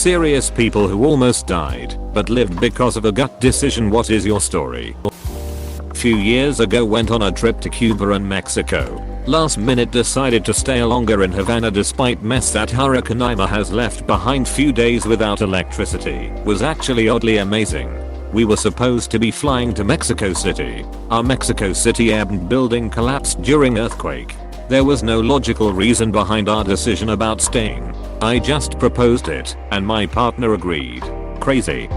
Serious people who almost died, but lived because of a gut decision. What is your story? Few years ago went on a trip to Cuba and Mexico. Last minute decided to stay longer in Havana despite mess that Hurricane Irma has left behind. Few days without electricity was actually oddly amazing. We were supposed to be flying to Mexico City. Our Mexico City airport building collapsed during earthquake. There was no logical reason behind our decision about staying. I just proposed it, and my partner agreed. Crazy.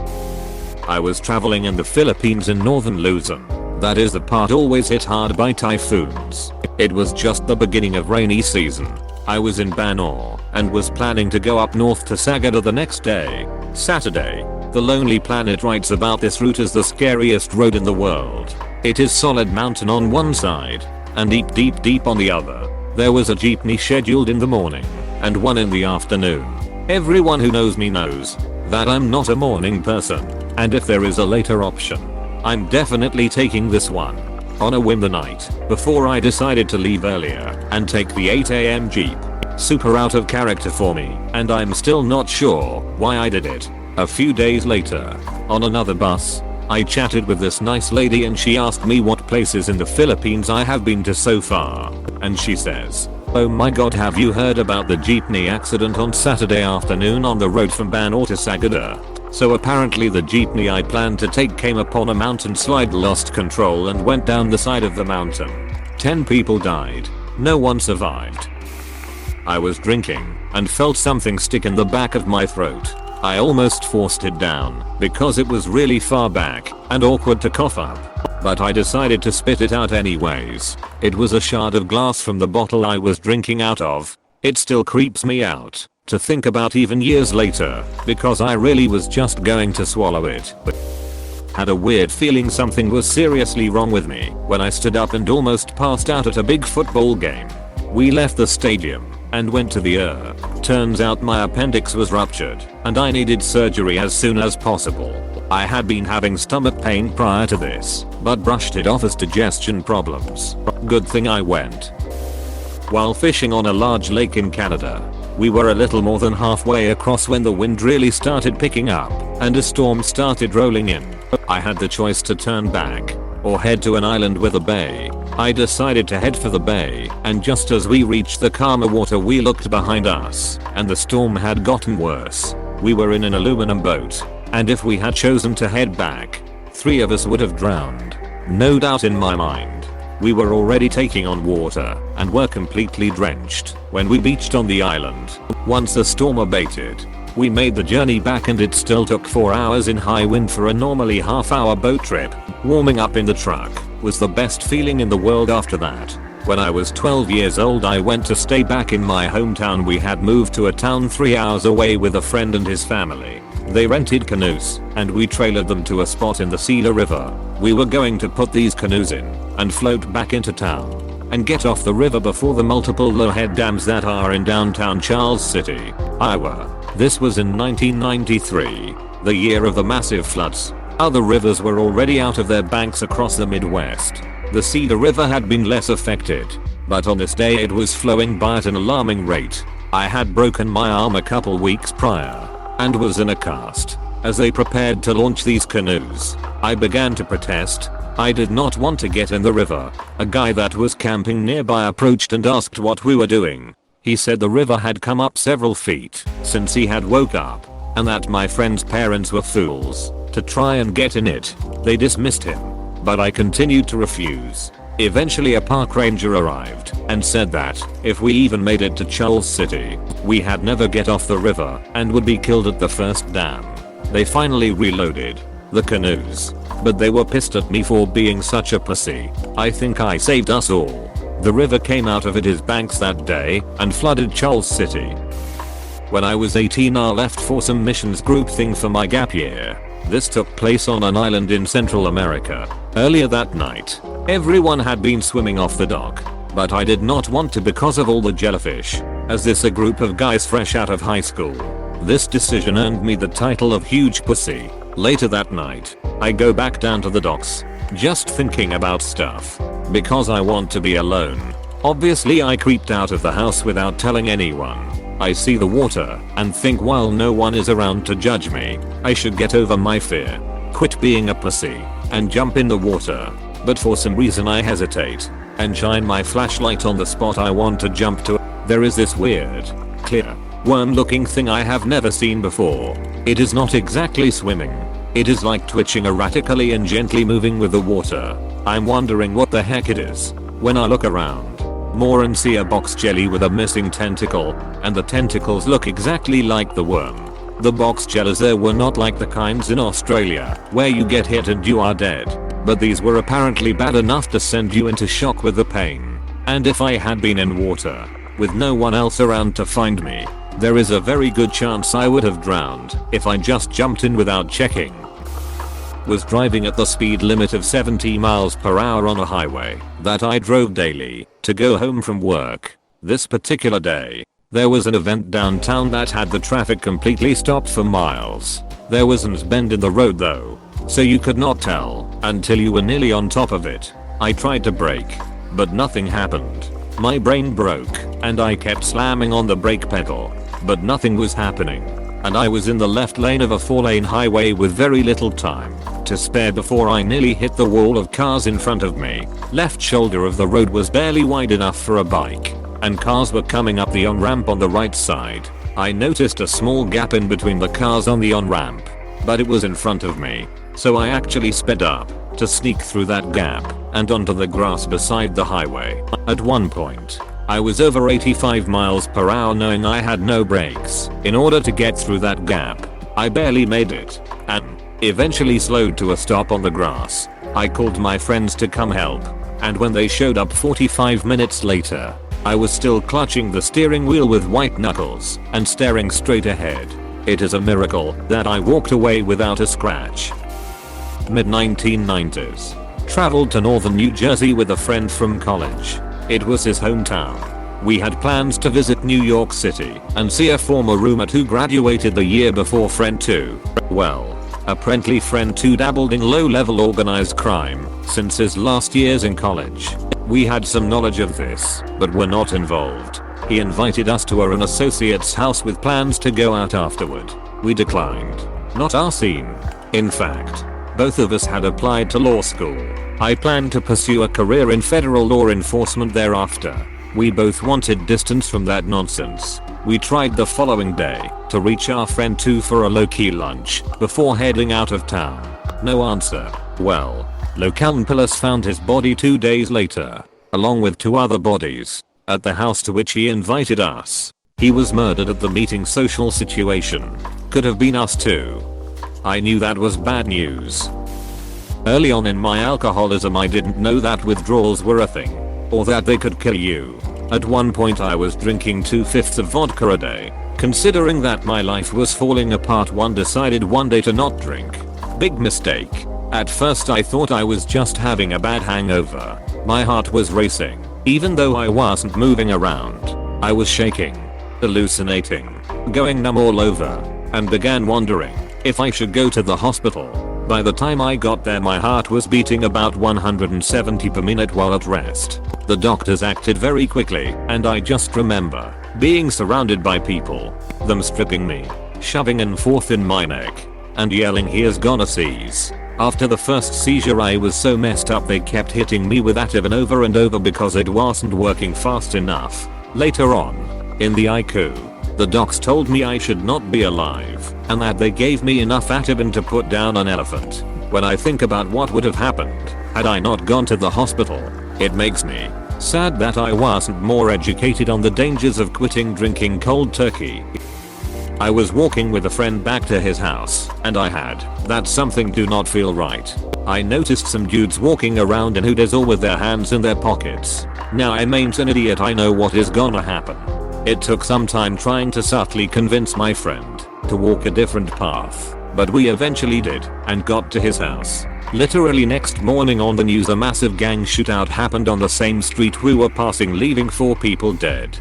I was traveling in the Philippines in northern Luzon. That is the part always hit hard by typhoons. It was just the beginning of rainy season. I was in Banor and was planning to go up north to Sagada the next day. Saturday. The Lonely Planet writes about this route as the scariest road in the world. It is solid mountain on one side and deep on the other. There was a jeepney scheduled in the morning and one in the afternoon. Everyone who knows me knows that I'm not a morning person, and if there is a later option, I'm definitely taking this one. On a whim the night before I decided to leave earlier and take the 8 AM jeep. Super out of character for me, and I'm still not sure why I did it. A few days later, on another bus, I chatted with this nice lady and she asked me what places in the Philippines I have been to so far. And she says, "Oh my god, have you heard about the jeepney accident on Saturday afternoon on the road from Banor to Sagada?" So apparently the jeepney I planned to take came upon a mountain slide, lost control and went down the side of the mountain. 10 people died. No one survived. I was drinking and felt something stick in the back of my throat. I almost forced it down because it was really far back and awkward to cough up. But I decided to spit it out anyways. It was a shard of glass from the bottle I was drinking out of. It still creeps me out to think about even years later because I really was just going to swallow it. Had a weird feeling something was seriously wrong with me when I stood up and almost passed out at a big football game. We left the stadium and went to the ER. Turns out my appendix was ruptured and I needed surgery as soon as possible. I had been having stomach pain prior to this, but brushed it off as digestion problems. Good thing I went. While fishing on a large lake in Canada, we were a little more than halfway across when the wind really started picking up and a storm started rolling in. I had the choice to turn back or head to an island with a bay. I decided to head for the bay, and just as we reached the calmer water we looked behind us and the storm had gotten worse. We were in an aluminum boat, and if we had chosen to head back, 3 of us would have drowned. No doubt in my mind. We were already taking on water and were completely drenched when we beached on the island. Once the storm abated, we made the journey back and it still took 4 hours in high wind for a normally half-hour boat trip. Warming up in the truck was the best feeling in the world after that. When I was 12 years old I went to stay back in my hometown. We had moved to a town 3 hours away with a friend and his family. They rented canoes and we trailered them to a spot in the Cedar River. We were going to put these canoes in and float back into town and get off the river before the multiple low-head dams that are in downtown Charles City, Iowa. This was in 1993, the year of the massive floods. Other rivers were already out of their banks across the Midwest. The Cedar River had been less affected, but on this day it was flowing by at an alarming rate. I had broken my arm a couple weeks prior and was in a cast. As they prepared to launch these canoes, I began to protest. I did not want to get in the river. A guy that was camping nearby approached and asked what we were doing. He said the river had come up several feet since he had woke up, and that my friend's parents were fools to try and get in it. They dismissed him, but I continued to refuse. Eventually a park ranger arrived and said that if we even made it to Charles City, we had never get off the river and would be killed at the first dam. They finally reloaded the canoes, but they were pissed at me for being such a pussy. I think I saved us all. The river came out of its banks that day and flooded Charles City. When I was 18 I left for some missions group thing for my gap year. This took place on an island in Central America. Earlier that night, everyone had been swimming off the dock, but I did not want to because of all the jellyfish, as this a group of guys fresh out of high school. This decision earned me the title of huge pussy. Later that night, I go back down to the docks, just thinking about stuff, because I want to be alone. Obviously I creeped out of the house without telling anyone. I see the water and think while no one is around to judge me, I should get over my fear, quit being a pussy, and jump in the water. But for some reason I hesitate and shine my flashlight on the spot I want to jump to. There is this weird, clear, worm looking thing I have never seen before. It is not exactly swimming. It is like twitching erratically and gently moving with the water. I'm wondering what the heck it is. When I look around more and see a box jelly with a missing tentacle, and the tentacles look exactly like the worm. The box jellies there were not like the kinds in Australia, where you get hit and you are dead. But these were apparently bad enough to send you into shock with the pain. And if I had been in water, with no one else around to find me, there is a very good chance I would have drowned if I just jumped in without checking. Was driving at the speed limit of 70 miles per hour on a highway that I drove daily to go home from work. This particular day, there was an event downtown that had the traffic completely stopped for miles. There wasn't a bend in the road though, so you could not tell until you were nearly on top of it. I tried to brake, but nothing happened. My brain broke and I kept slamming on the brake pedal, but nothing was happening. And I was in the left lane of a 4-lane highway with very little time to spare before I nearly hit the wall of cars in front of me. Left shoulder of the road was barely wide enough for a bike, and cars were coming up the on-ramp on the right side. I noticed a small gap in between the cars on the on-ramp, but it was in front of me, so I actually sped up to sneak through that gap and onto the grass beside the highway. At one point, I was over 85 miles per hour knowing I had no brakes. In order to get through that gap, I barely made it, and eventually slowed to a stop on the grass. I called my friends to come help, and when they showed up 45 minutes later, I was still clutching the steering wheel with white knuckles and staring straight ahead. It is a miracle that I walked away without a scratch. Mid-1990s. Traveled to northern New Jersey with a friend from college. It was his hometown. We had plans to visit New York City and see a former roommate who graduated the year before friend 2. Well, apparently friend 2 dabbled in low-level organized crime since his last years in college. We had some knowledge of this, but were not involved. He invited us to an associate's house with plans to go out afterward. We declined. Not our scene. In fact, both of us had applied to law school. I planned to pursue a career in federal law enforcement thereafter. We both wanted distance from that nonsense. We tried the following day to reach our friend 2 for a low-key lunch before heading out of town. No answer. Well, local police found his body 2 days later, along with 2 other bodies, at the house to which he invited us. He was murdered at the meeting social situation. Could have been us too. I knew that was bad news. Early on in my alcoholism I didn't know that withdrawals were a thing, or that they could kill you. At one point I was drinking 2/5 of vodka a day. Considering that my life was falling apart, one decided one day to not drink. Big mistake. At first I thought I was just having a bad hangover. My heart was racing, even though I wasn't moving around. I was shaking, hallucinating, going numb all over, and began wondering if I should go to the hospital. By the time I got there my heart was beating about 170 per minute while at rest. The doctors acted very quickly, and I just remember being surrounded by people, them stripping me, shoving and forth in my neck, and yelling here's gonna seize. After the first seizure I was so messed up they kept hitting me with Ativan over and over because it wasn't working fast enough. Later on, in the ICU, the docs told me I should not be alive, and that they gave me enough Ativan to put down an elephant. When I think about what would have happened had I not gone to the hospital, it makes me sad that I wasn't more educated on the dangers of quitting drinking cold turkey. I was walking with a friend back to his house, and I had that something do not feel right. I noticed some dudes walking around in hoodies all with their hands in their pockets. Now I'm an idiot, I know what is gonna happen. It took some time trying to subtly convince my friend to walk a different path, but we eventually did and got to his house. Literally next morning on the news a massive gang shootout happened on the same street we were passing, leaving 4 people dead.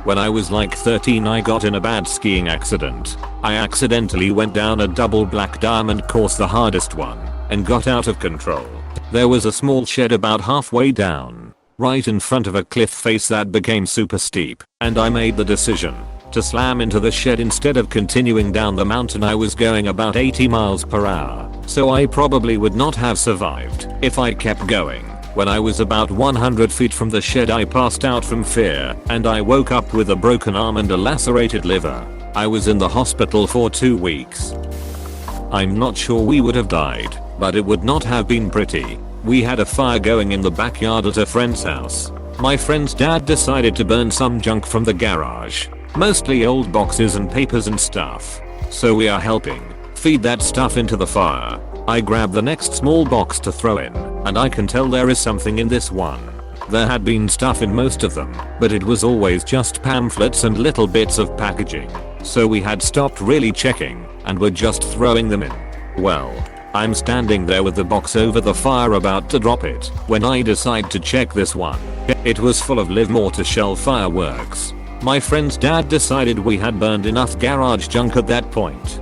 When I was like 13 I got in a bad skiing accident. I accidentally went down a double black diamond course, the hardest one, and got out of control. There was a small shed about halfway down, right in front of a cliff face that became super steep, and I made the decision to slam into the shed instead of continuing down the mountain. I was going about 80 miles per hour, so I probably would not have survived if I kept going. When I was about 100 feet from the shed, I passed out from fear and I woke up with a broken arm and a lacerated liver. I was in the hospital for 2 weeks. I'm not sure we would have died, but it would not have been pretty. We had a fire going in the backyard at a friend's house. My friend's dad decided to burn some junk from the garage, mostly old boxes and papers and stuff. So we are helping feed that stuff into the fire. I grab the next small box to throw in, and I can tell there is something in this one. There had been stuff in most of them, but it was always just pamphlets and little bits of packaging. So we had stopped really checking and were just throwing them in. Well, I'm standing there with the box over the fire about to drop it when I decide to check this one. It was full of live mortar shell fireworks. My friend's dad decided we had burned enough garage junk at that point.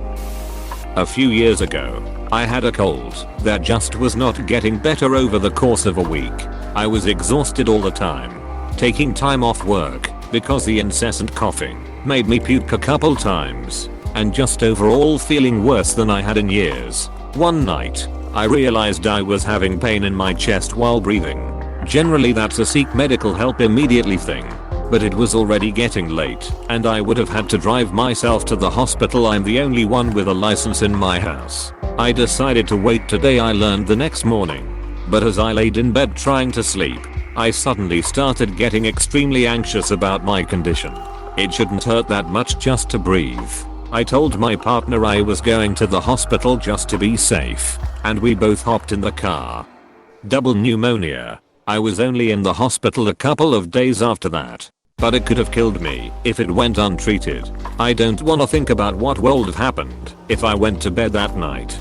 A few years ago, I had a cold that just was not getting better over the course of a week. I was exhausted all the time, taking time off work because the incessant coughing made me puke a couple times, and just overall feeling worse than I had in years. One night, I realized I was having pain in my chest while breathing. Generally that's a seek medical help immediately thing, but it was already getting late and I would have had to drive myself to the hospital. I'm the only one with a license in my house. I decided to wait today. I learned the next morning, but as I laid in bed trying to sleep, I suddenly started getting extremely anxious about my condition. It shouldn't hurt that much just to breathe. I told my partner I was going to the hospital just to be safe, and we both hopped in the car. Double pneumonia. I was only in the hospital a couple of days after that, but it could have killed me if it went untreated. I don't wanna think about what would have happened if I went to bed that night.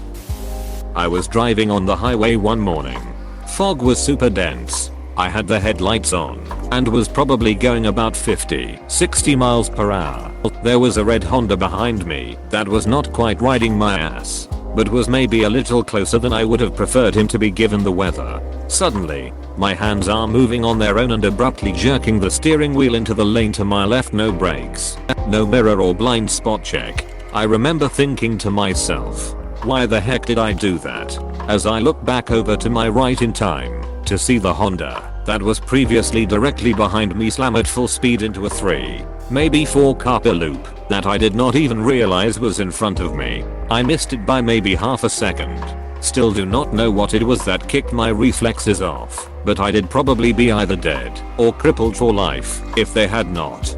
I was driving on the highway one morning. Fog was super dense. I had the headlights on and was probably going about 50-60 miles per hour. There was a red Honda behind me that was not quite riding my ass, but was maybe a little closer than I would have preferred him to be given the weather. Suddenly, my hands are moving on their own and abruptly jerking the steering wheel into the lane to my left. No brakes, no mirror or blind spot check. I remember thinking to myself, why the heck did I do that? As I look back over to my right in time to see the Honda that was previously directly behind me slam at full speed into a 3, maybe 4 car loop that I did not even realize was in front of me. I missed it by maybe half a second. Still do not know what it was that kicked my reflexes off, but I did probably be either dead or crippled for life if they had not.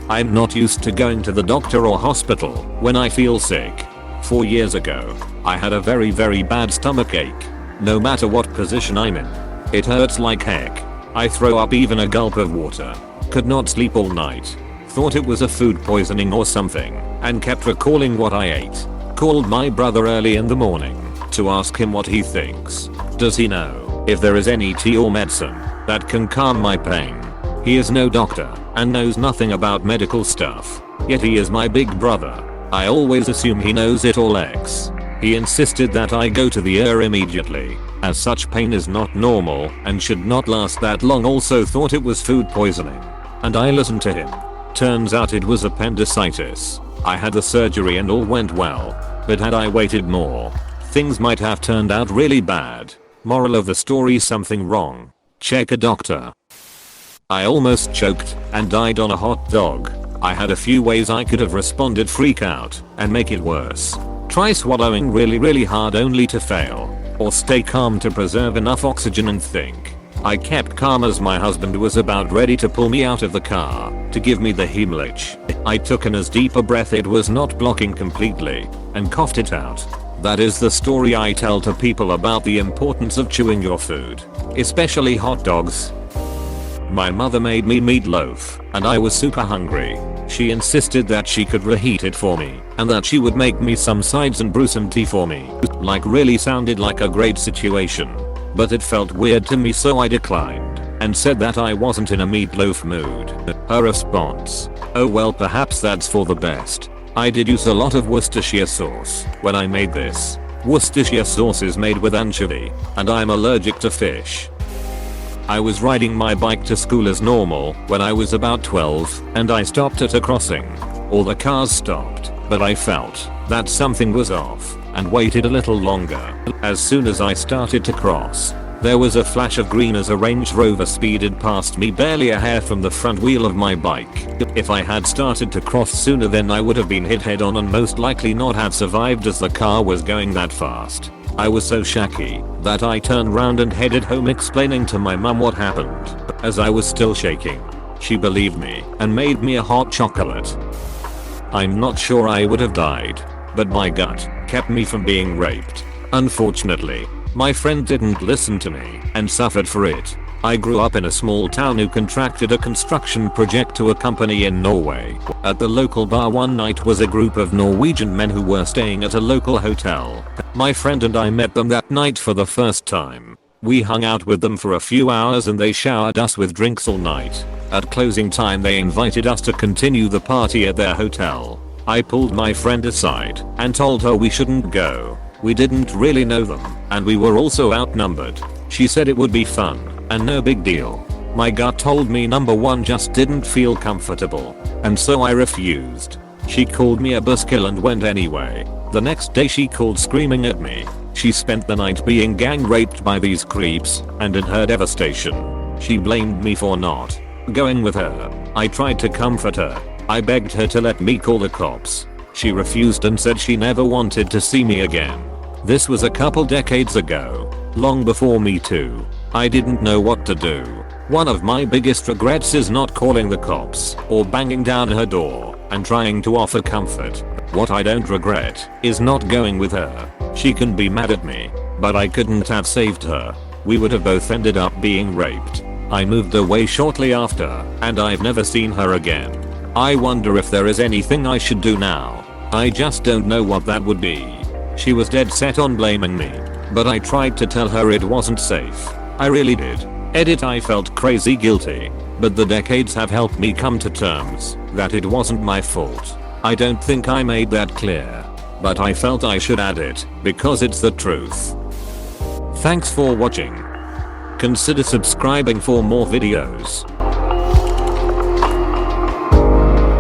I'm not used to going to the doctor or hospital when I feel sick. 4 years ago, I had a very bad stomach ache. No matter what position I'm in, it hurts like heck. I throw up even a gulp of water. Could not sleep all night. Thought it was a food poisoning or something and kept recalling what I ate. Called my brother early in the morning to ask him what he thinks. Does he know if there is any tea or medicine that can calm my pain? He is no doctor and knows nothing about medical stuff, yet he is my big brother. I always assume he knows it all. He insisted that I go to the ER immediately, as such pain is not normal and should not last that long. Also thought it was food poisoning, and I listened to him. Turns out it was appendicitis. I had the surgery and all went well, but had I waited more, things might have turned out really bad. Moral of the story: something wrong, check a doctor. I almost choked and died on a hot dog. I had a few ways I could have responded: freak out and make it worse, try swallowing really hard only to fail, or stay calm to preserve enough oxygen and think. I kept calm as my husband was about ready to pull me out of the car to give me the Heimlich. I took in as deep a breath it was not blocking completely and coughed it out. That is the story I tell to people about the importance of chewing your food, especially hot dogs. My mother made me meatloaf and I was super hungry. She insisted that she could reheat it for me and that she would make me some sides and brew some tea for me. Like really sounded like a great situation, but it felt weird to me, so I declined and said that I wasn't in a meatloaf mood. Her response: oh well, perhaps that's for the best. I did use a lot of Worcestershire sauce when I made this. Worcestershire sauce is made with anchovy and I'm allergic to fish. I was riding my bike to school as normal when I was about 12 and I stopped at a crossing. All the cars stopped, but I felt that something was off and waited a little longer. As soon as I started to cross, there was a flash of green as a Range Rover speeded past me barely a hair from the front wheel of my bike. If I had started to cross sooner, then I would have been hit head on and most likely not have survived as the car was going that fast. I was so shaky that I turned round and headed home explaining to my mum what happened. As I was still shaking, she believed me and made me a hot chocolate. I'm not sure I would have died, but my gut kept me from being raped. Unfortunately, my friend didn't listen to me and suffered for it. I grew up in a small town who contracted a construction project to a company in Norway. At the local bar one night was a group of Norwegian men who were staying at a local hotel. My friend and I met them that night for the first time. We hung out with them for a few hours and they showered us with drinks all night. At closing time they invited us to continue the party at their hotel. I pulled my friend aside and told her we shouldn't go. We didn't really know them and we were also outnumbered. She said it would be fun and no big deal. My gut told me number one just didn't feel comfortable, and so I refused. She called me a buzzkill and went anyway. The next day she called screaming at me. She spent the night being gang raped by these creeps, and in her devastation, she blamed me for not going with her. I tried to comfort her. I begged her to let me call the cops. She refused and said she never wanted to see me again. This was a couple decades ago, long before Me Too. I didn't know what to do. One of my biggest regrets is not calling the cops or banging down her door and trying to offer comfort. What I don't regret is not going with her. She can be mad at me, but I couldn't have saved her. We would have both ended up being raped. I moved away shortly after, and I've never seen her again. I wonder if there is anything I should do now. I just don't know what that would be. She was dead set on blaming me, but I tried to tell her it wasn't safe. I really did. Edit, I felt crazy guilty, but the decades have helped me come to terms that it wasn't my fault. I don't think I made that clear, but I felt I should add it because it's the truth. Thanks for watching. Consider subscribing for more videos.